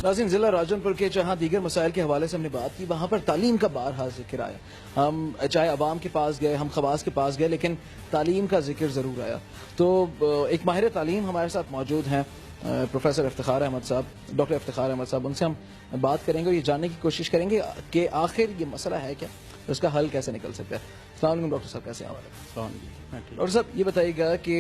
ناظرین، ضلع راجنپور کے جہاں دیگر مسائل کے حوالے سے ہم نے بات کی، وہاں پر تعلیم کا بارہا ذکر آیا. ہم چاہے عوام کے پاس گئے، ہم خواص کے پاس گئے، لیکن تعلیم کا ذکر ضرور آیا. تو ایک ماہر تعلیم ہمارے ساتھ موجود ہیں، پروفیسر افتخار احمد صاحب، ڈاکٹر افتخار احمد صاحب. ان سے ہم بات کریں گے اور یہ جاننے کی کوشش کریں گے کہ آخر یہ مسئلہ ہے کیا، اس کا حل کیسے نکل سکتا ہے. السلام علیکم ڈاکٹر صاحب، کیسے ہیں؟ ڈاکٹر صاحب یہ بتائیے گا کہ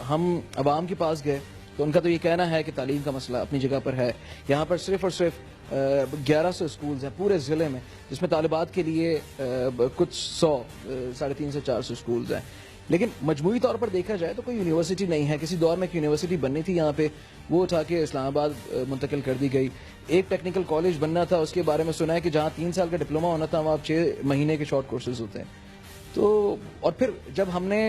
ہم عوام کے پاس گئے تو ان کا تو یہ کہنا ہے کہ تعلیم کا مسئلہ اپنی جگہ پر ہے. یہاں پر صرف اور صرف 1100 اسکولز ہیں پورے ضلع میں، جس میں طالبات کے لیے کچھ 100 350 سے 400 اسکولز ہیں. لیکن مجموعی طور پر دیکھا جائے تو کوئی یونیورسٹی نہیں ہے. کسی دور میں ایک یونیورسٹی بننی تھی یہاں پہ، وہ اٹھا کے اسلام آباد منتقل کر دی گئی. ایک ٹیکنیکل کالج بننا تھا، اس کے بارے میں سنا ہے کہ جہاں 3 سال کا ڈپلومہ ہونا تھا وہاں 6 مہینے کے شارٹ کورسز ہوتے ہیں. تو اور پھر جب ہم نے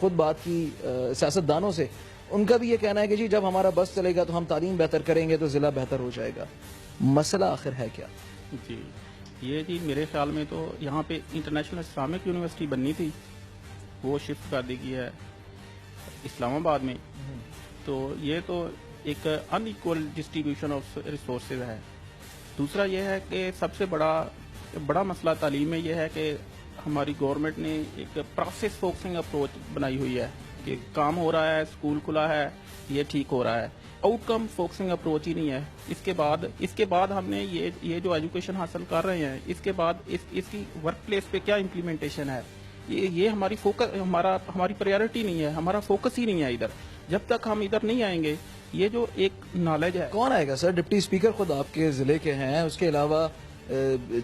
خود بات کی سیاستدانوں سے، ان کا بھی یہ کہنا ہے کہ جی جب ہمارا بس چلے گا تو ہم تعلیم بہتر کریں گے تو ضلع بہتر ہو جائے گا. مسئلہ آخر ہے کیا؟ جی میرے خیال میں تو یہاں پہ انٹرنیشنل اسلامک یونیورسٹی بننی تھی، وہ شفٹ کر دی گئی ہے اسلام آباد میں. تو یہ تو ایک ان ایکول ڈسٹریبیوشن آف ریسورسز ہے. دوسرا یہ ہے کہ سب سے بڑا مسئلہ تعلیم میں یہ ہے کہ ہماری گورنمنٹ نے ایک پروسیس فوکسنگ اپروچ بنائی ہوئی ہے کہ کام ہو رہا ہے، اسکول کھلا ہے، یہ ٹھیک ہو رہا ہے. آؤٹ کم فوکسنگ اپروچ ہی نہیں ہے. اس کے بعد ہم نے یہ جو ایجوکیشن حاصل کر رہے ہیں، اس کے بعد اس کی ورک پلیس پہ کیا امپلیمنٹیشن ہے، یہ ہماری پریارٹی نہیں ہے، ہمارا فوکس ہی نہیں ہے ادھر. جب تک ہم ادھر نہیں آئیں گے، یہ جو ایک نالج ہے. کون آئے گا سر؟ ڈپٹی اسپیکر خود آپ کے ضلع کے ہیں، اس کے علاوہ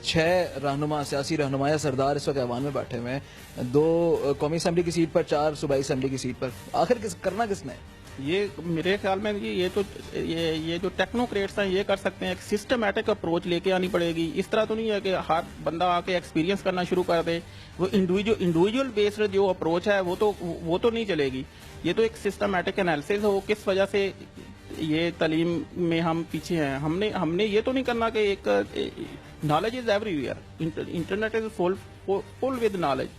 6 رہنما، سیاسی رہنما یا سردار اس وقت ایوان میں بیٹھے ہوئے ہیں، 2 قومی اسمبلی کی سیٹ پر، 4 صوبائی اسمبلی کی سیٹ پر. آخر کرنا کس نے؟ یہ میرے خیال میں یہ جو ٹیکنوکریٹس ہیں یہ کر سکتے ہیں. ایک سسٹمیٹک اپروچ لے کے آنی پڑے گی. اس طرح تو نہیں ہے کہ ہر بندہ آ کے ایکسپیرینس کرنا شروع کر دے. وہ انڈیویجول بیسڈ جو اپروچ ہے وہ تو نہیں چلے گی. یہ تو ایک سسٹمیٹک انالیسس ہو کس وجہ سے یہ تعلیم میں ہم پیچھے ہیں. ہم نے یہ تو نہیں کرنا کہ ایک knowledge is everywhere. Internet is full with knowledge.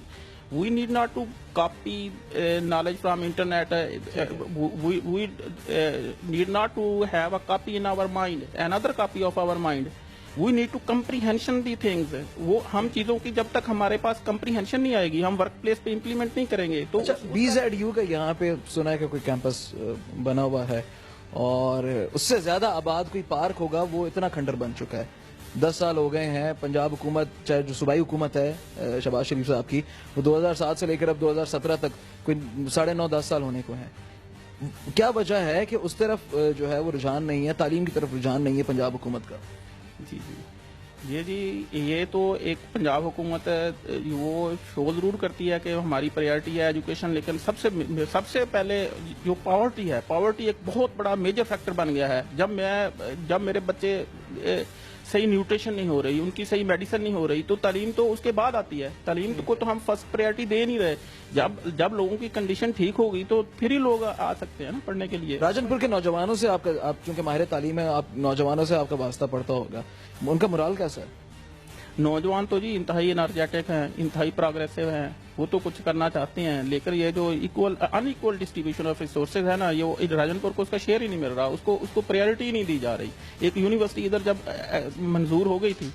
We need not to copy knowledge from internet. We need not to have a copy in our mind, another copy of our mind. We need to comprehension the things. وہ ہم چیزوں کی جب تک ہمارے پاس comprehension نہیں آئے گی، ہم ورک پلیس پہ امپلیمنٹ نہیں کریں گے. تو BZU کا یہاں پہ سنا ہے کہ کوئی کیمپس بنا ہوا ہے اور اس سے زیادہ آباد کوئی پارک ہوگا، وہ اتنا کھنڈر بن چکا ہے. 10 سال ہو گئے ہیں. پنجاب حکومت، چاہے جو صوبائی حکومت ہے شہباز شریف صاحب کی، وہ 2007 سے لے کر اب 2017 تک کوئی 9.5-10 سال ہونے کو ہیں. کیا وجہ ہے کہ اس طرف جو ہے وہ رجحان نہیں ہے، تعلیم کی طرف رجحان نہیں ہے پنجاب حکومت کا؟ یہ تو ایک پنجاب حکومت وہ شو ضرور کرتی ہے کہ ہماری پریارٹی ہے ایجوکیشن، لیکن سب سے پہلے جو پاورٹی ایک بہت بڑا میجر فیکٹر بن گیا ہے. جب میرے بچے صحیح نیوٹریشن نہیں ہو رہی، ان کی صحیح میڈیسن نہیں ہو رہی، تو تعلیم تو اس کے بعد آتی ہے. تعلیم کو تو ہم فرسٹ پریارٹی دے نہیں رہے. جب لوگوں کی کنڈیشن ٹھیک ہوگی تو پھر ہی لوگ آ سکتے ہیں نا پڑھنے کے لیے. راجنپور کے نوجوانوں سے آپ چونکہ ماہر تعلیم ہے، آپ نوجوانوں سے آپ کا واسطہ پڑتا ہوگا، ان کا مرال کیسا ہے؟ نوجوان تو جی انتہائی انرجیٹک ہیں، انتہائی پروگریسو ہیں، وہ تو کچھ کرنا چاہتے ہیں. لیکن یہ جو ان ایکول ڈسٹریبیوشن آف ریسورسز ہے نا، یہ راجنپور کو اس کا شیئر ہی نہیں مل رہا، اس کو پریارٹی ہی نہیں دی جا رہی. ایک یونیورسٹی ادھر جب منظور ہو گئی تھی،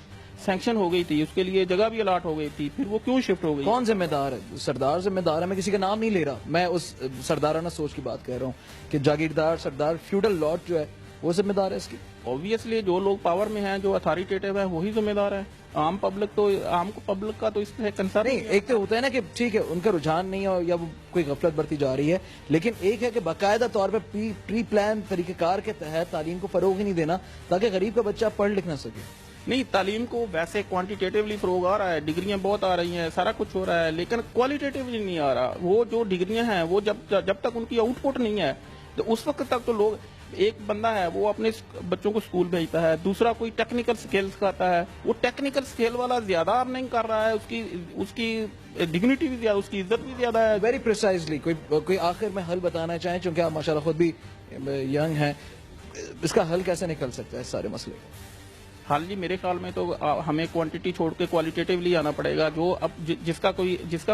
سینکشن ہو گئی تھی، اس کے لیے جگہ بھی الاٹ ہو گئی تھی، پھر وہ کیوں شفٹ ہو گئی؟ کون ذمہ دار ہے؟ سردار ذمہ دار ہے. میں کسی کا نام نہیں لے رہا، میں اس سردارانہ سوچ کی بات کہہ رہا ہوں کہ جاگیردار سردار فیوڈل لاٹ جو ہے وہ ذمہ دار ہے اس کی. اوبویسلی جو لوگ پاور میں ہیں، جو اتھارٹیٹیو ہیں، وہی ذمہ دار ہے. عام پبلک کا تو اس پہ کنسرن نہیں. ایک تو ہوتا ہے نا کہ ٹھیک ہے ان کا رجحان نہیں ہے یا وہ کوئی غفلت برتی جا رہی ہے، لیکن ایک ہے کہ باقاعدہ طور پہ پری پلان طریقہ کار کے تحت تعلیم کو فروغ ہی نہیں دینا تاکہ غریب کا بچہ پڑھ لکھ نہ سکے. نہیں، تعلیم کو ویسے کوانٹیٹیولی فروغ آ رہا ہے، ڈگریاں بہت آ رہی ہیں، سارا کچھ ہو رہا ہے، لیکن کوالیٹیٹیولی نہیں آ رہا. وہ جو ڈگریاں ہیں وہ جب تک ان کی آؤٹ پٹ نہیں ہے تو اس وقت تک تو لوگ، ایک بندہ ہے وہ اپنے بچوں کو اسکول بھیجتا ہے، دوسرا کوئی ٹیکنیکل سکل سکھاتا ہے، وہ ٹیکنیکل سکل والا زیادہ ارننگ کر رہا ہے، اس کی ڈگنیٹی بھی زیادہ، اس کی عزت بھی زیادہ ہے. ویری پریسائزلی کوئی آخر میں حل بتانا چاہیں، چونکہ آپ ماشاءاللہ خود بھی ینگ ہیں، اس کا حل کیسے نکل سکتا ہے اس سارے مسئلے کا؟ حال جی میرے خیال میں تو ہمیں کوانٹٹی چھوڑ کے کوالٹیٹیولی آنا پڑے گا. جو اب جس کا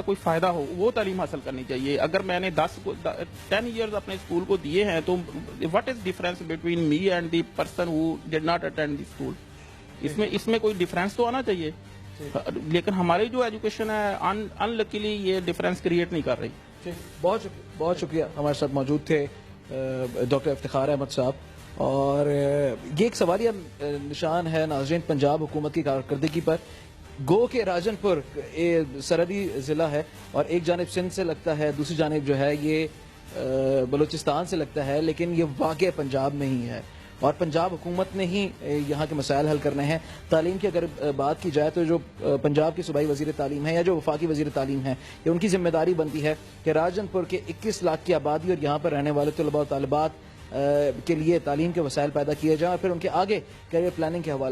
کوئی فائدہ ہو وہ تعلیم حاصل کرنی چاہیے. اگر میں نے 10 ایئرز اپنے اسکول کو دیے ہیں تو what is difference between me and the person who did not attend the school. اس میں کوئی ڈفرینس تو آنا چاہیے. لیکن ہماری جو ایجوکیشن ہے انلکیلی یہ ڈفرینس کریٹ نہیں کر رہی. بہت شکریہ. ہمارے ساتھ موجود تھے ڈاکٹر افتخار احمد صاحب. اور یہ ایک سوالیہ نشان ہے ناظرین پنجاب حکومت کی کارکردگی پر. گو کہ راجن پور سرحدی ضلع ہے اور ایک جانب سندھ سے لگتا ہے, دوسری جانب جو ہے یہ بلوچستان سے لگتا ہے, لیکن یہ واقع پنجاب میں ہی ہے اور پنجاب حکومت نے ہی یہاں کے مسائل حل کرنے ہیں. تعلیم کی اگر بات کی جائے تو جو پنجاب کے صوبائی وزیر تعلیم ہے یا جو وفاقی وزیر تعلیم ہے, یہ ان کی ذمہ داری بنتی ہے کہ راجن پور کے 21 لاکھ کی آبادی اور یہاں پر رہنے والے طلباء و طالبات کے لیے تعلیم کے وسائل پیدا کیے جائیں اور پھر ان کے آگے کیریئر پلاننگ کے حوالے